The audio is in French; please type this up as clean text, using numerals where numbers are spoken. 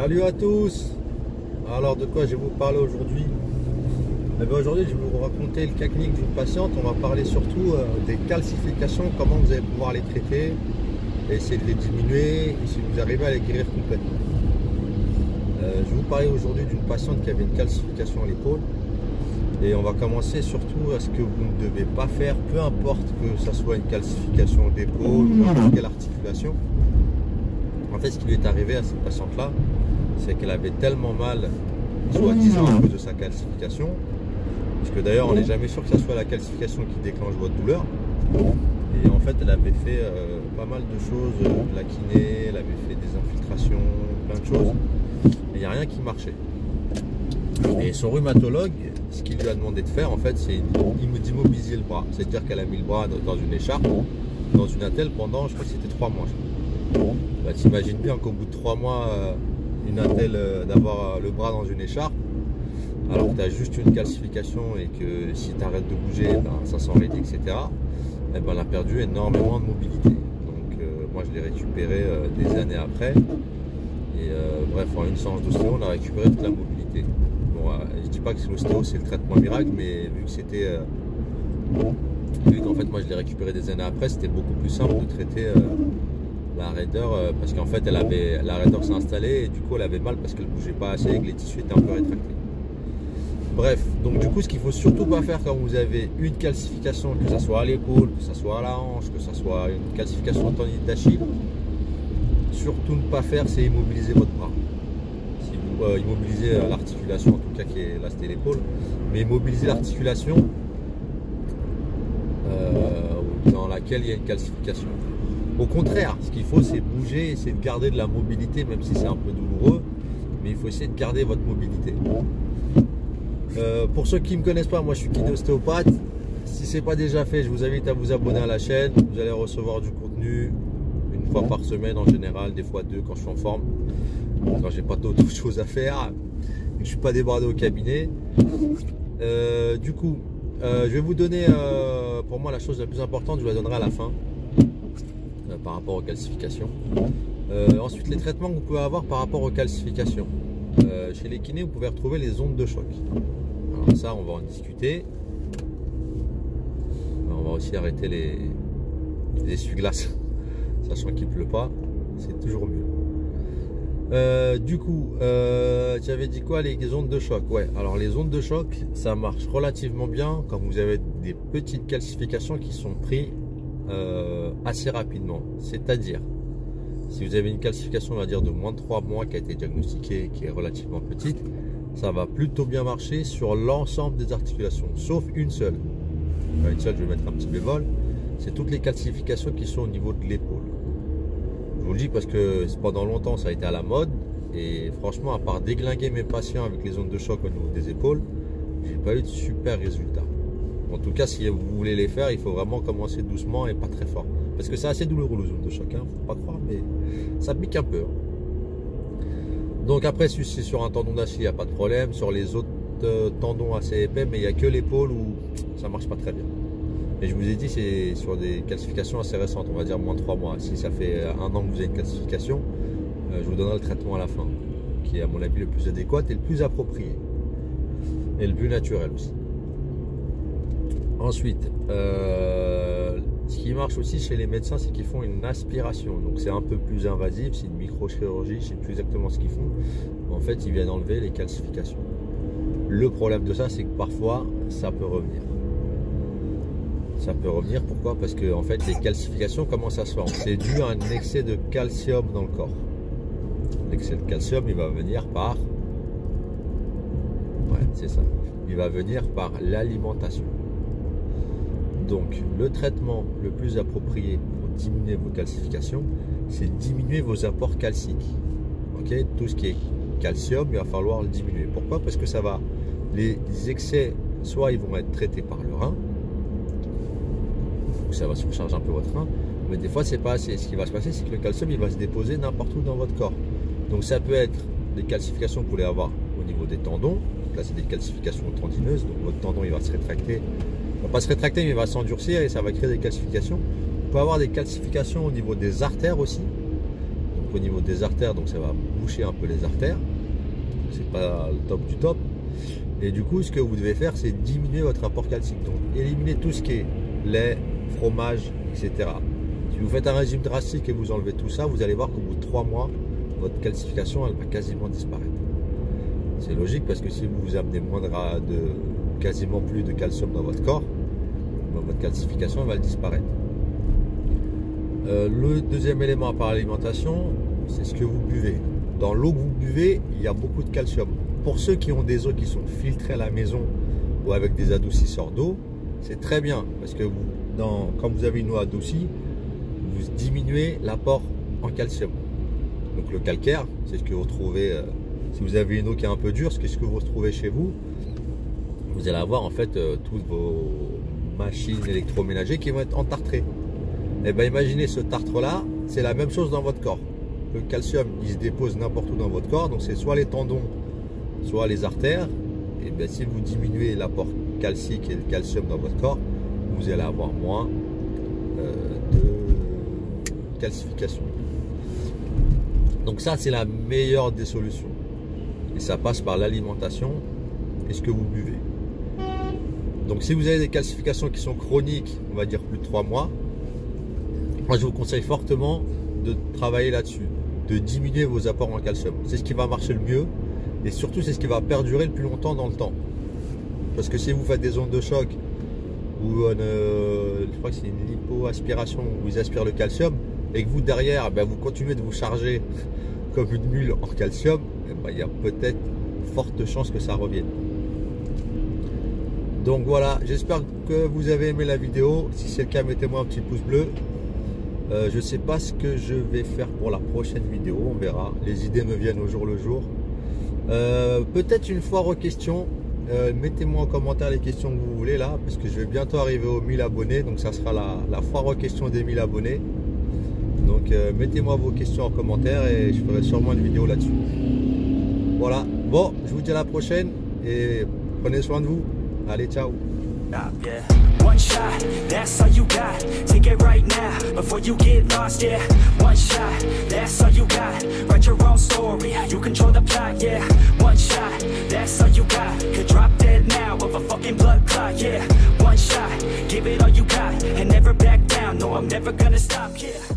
Salut à tous. Alors de quoi je vais vous parler aujourd'hui? Aujourd'hui je vais vous raconter le cas clinique d'une patiente. On va parler surtout des calcifications, comment vous allez pouvoir les traiter et essayer de les diminuer et si vous arrivez à les guérir complètement. Je vais vous parler aujourd'hui d'une patiente qui avait une calcification à l'épaule et on va commencer surtout à ce que vous ne devez pas faire, peu importe que ce soit une calcification d'épaule ou n'importe quelle articulation. En fait, ce qui lui est arrivé à cette patiente-là, c'est qu'elle avait tellement mal, soi-disant à cause de sa calcification, puisque d'ailleurs on n'est jamais sûr que ce soit la calcification qui déclenche votre douleur. Et en fait, elle avait fait pas mal de choses, de la kiné, elle avait fait des infiltrations, plein de choses, mais il n'y a rien qui marchait. Et son rhumatologue, ce qu'il lui a demandé de faire, en fait, c'est d'immobiliser le bras. C'est-à-dire qu'elle a mis le bras dans une écharpe, dans une attelle pendant, je crois que c'était 3 mois. Bah, t'imagines bien qu'au bout de 3 mois, une attelle, d'avoir le bras dans une écharpe, alors que tu as juste une calcification et que si tu arrêtes de bouger, ben, ça s'enraide, etc. Et ben, elle a perdu énormément de mobilité. Donc moi je l'ai récupéré des années après. Et bref, en une séance d'ostéo, on a récupéré toute la mobilité. Bon, je dis pas que l'ostéo c'est le traitement miracle, mais vu que c'était... vu qu'en fait moi je l'ai récupéré des années après, c'était beaucoup plus simple de traiter la raideur, parce qu'en fait la raideur s'est installée et du coup elle avait mal parce qu'elle ne bougeait pas assez et que les tissus étaient un peu rétractés. Bref, donc du coup ce qu'il ne faut surtout pas faire quand vous avez une calcification, que ce soit à l'épaule, que ce soit à la hanche, que ce soit une calcification de tendinite d'Achille, surtout ne pas faire, c'est immobiliser votre bras. Si vous immobilisez l'articulation, en tout cas qui est là c'était l'épaule, mais immobiliser l'articulation dans laquelle il y a une calcification. Au contraire, ce qu'il faut c'est bouger, essayer de garder de la mobilité, même si c'est un peu douloureux, mais il faut essayer de garder votre mobilité. Pour ceux qui ne me connaissent pas, moi je suis kiné-ostéopathe. Si ce n'est pas déjà fait, je vous invite à vous abonner à la chaîne. Vous allez recevoir du contenu une fois par semaine en général, des fois 2 quand je suis en forme, quand j'ai pas d'autres choses à faire, je ne suis pas débordé au cabinet. Du coup, je vais vous donner, pour moi la chose la plus importante, je vous la donnerai à la fin. Par rapport aux calcifications. Ensuite, les traitements que vous pouvez avoir par rapport aux calcifications. Chez les kinés, vous pouvez retrouver les ondes de choc. Alors ça, on va en discuter. On va aussi arrêter les essuie-glaces, sachant qu'il ne pleut pas, c'est toujours mieux. Du coup, j'avais dit quoi, les ondes de choc? Ouais, alors les ondes de choc, ça marche relativement bien quand vous avez des petites calcifications qui sont prises assez rapidement. C'est-à-dire, si vous avez une calcification, on va dire de moins de 3 mois qui a été diagnostiquée, qui est relativement petite, ça va plutôt bien marcher sur l'ensemble des articulations, sauf une seule. Une seule, je vais mettre un petit bémol, c'est toutes les calcifications qui sont au niveau de l'épaule. Je vous le dis parce que pendant longtemps ça a été à la mode et franchement, à part déglinguer mes patients avec les ondes de choc au niveau des épaules, j'ai pas eu de super résultats. En tout cas, si vous voulez les faire, il faut vraiment commencer doucement et pas très fort. Parce que c'est assez douloureux les ondes de choc, hein, faut pas croire, mais ça pique un peu. Donc après, si c'est sur un tendon d'Achille, il n'y a pas de problème. Sur les autres tendons assez épais, mais il n'y a que l'épaule où ça marche pas très bien. Et je vous ai dit, c'est sur des calcifications assez récentes, on va dire moins de 3 mois. Si ça fait 1 an que vous avez une calcification, je vous donnerai le traitement à la fin, qui est à mon avis le plus adéquat et le plus approprié. Et le plus naturel aussi. Ensuite, ce qui marche aussi chez les médecins, c'est qu'ils font une aspiration. Donc c'est un peu plus invasif, c'est une microchirurgie, je ne sais plus exactement ce qu'ils font. En fait, ils viennent enlever les calcifications. Le problème de ça, c'est que parfois, ça peut revenir. Ça peut revenir, pourquoi? Parce que en fait, les calcifications, comment ça se forme? C'est dû à un excès de calcium dans le corps. L'excès de calcium, il va venir par... Ouais, c'est ça. Il va venir par l'alimentation. Donc, le traitement le plus approprié pour diminuer vos calcifications, c'est diminuer vos apports calciques. Okay? Tout ce qui est calcium, il va falloir le diminuer. Pourquoi? Parce que ça va, les excès, soit ils vont être traités par le rein, ça va surcharger un peu votre rein, mais des fois c'est pas assez. Ce qui va se passer, c'est que le calcium il va se déposer n'importe où dans votre corps. Donc ça peut être des calcifications que vous voulez avoir au niveau des tendons. Donc là c'est des calcifications tendineuses, donc votre tendon il va se rétracter. Il va pas se rétracter mais il va s'endurcir et ça va créer des calcifications. Vous pouvez avoir des calcifications au niveau des artères aussi. Donc au niveau des artères, donc ça va boucher un peu les artères. C'est pas le top du top. Et du coup, ce que vous devez faire, c'est diminuer votre apport calcique. Donc, éliminer tout ce qui est lait, fromage, etc. Si vous faites un régime drastique et vous enlevez tout ça, vous allez voir qu'au bout de 3 mois, votre calcification, elle va quasiment disparaître. C'est logique parce que si vous amenez quasiment plus de calcium dans votre corps, votre calcification elle va disparaître. Le deuxième élément à part l'alimentation, c'est ce que vous buvez. Dans l'eau que vous buvez, il y a beaucoup de calcium. Pour ceux qui ont des eaux qui sont filtrées à la maison ou avec des adoucisseurs d'eau, c'est très bien parce que quand vous avez une eau adoucie, vous diminuez l'apport en calcium. Donc le calcaire, c'est ce que vous retrouvez si vous avez une eau qui est un peu dure, c'est ce que vous retrouvez chez vous. Vous allez avoir en fait toutes vos machines électroménagères qui vont être entartrées. Et bien imaginez ce tartre là, c'est la même chose dans votre corps. Le calcium il se dépose n'importe où dans votre corps, donc c'est soit les tendons, soit les artères. Et bien si vous diminuez l'apport calcique et le calcium dans votre corps, vous allez avoir moins de calcification. Donc ça c'est la meilleure des solutions. Et ça passe par l'alimentation et ce que vous buvez. Donc si vous avez des calcifications qui sont chroniques, on va dire plus de 3 mois, moi je vous conseille fortement de travailler là-dessus, de diminuer vos apports en calcium. C'est ce qui va marcher le mieux et surtout c'est ce qui va perdurer le plus longtemps dans le temps. Parce que si vous faites des ondes de choc ou je crois que c'est une lipoaspiration où ils aspirent le calcium et que vous derrière vous continuez de vous charger comme une mule en calcium, il y a peut-être forte chance que ça revienne. Donc voilà, j'espère que vous avez aimé la vidéo. Si c'est le cas, mettez-moi un petit pouce bleu. Je ne sais pas ce que je vais faire pour la prochaine vidéo, on verra. Les idées me viennent au jour le jour. Peut-être une foire aux questions. Mettez-moi en commentaire les questions que vous voulez là, parce que je vais bientôt arriver aux 1000 abonnés. Donc ça sera la foire aux questions des 1000 abonnés. Donc mettez-moi vos questions en commentaire et je ferai sûrement une vidéo là-dessus. Voilà, bon, je vous dis à la prochaine et prenez soin de vous. Allez, ciao. Yeah. One shot, that's all you got. Take it right now, before you get lost, yeah. One shot, that's all you got. Write your own story, you control the plot, yeah. One shot, that's all you got. Could drop dead now of a fucking blood clot, yeah. One shot, give it all you got. And never back down, no, I'm never gonna stop, yeah.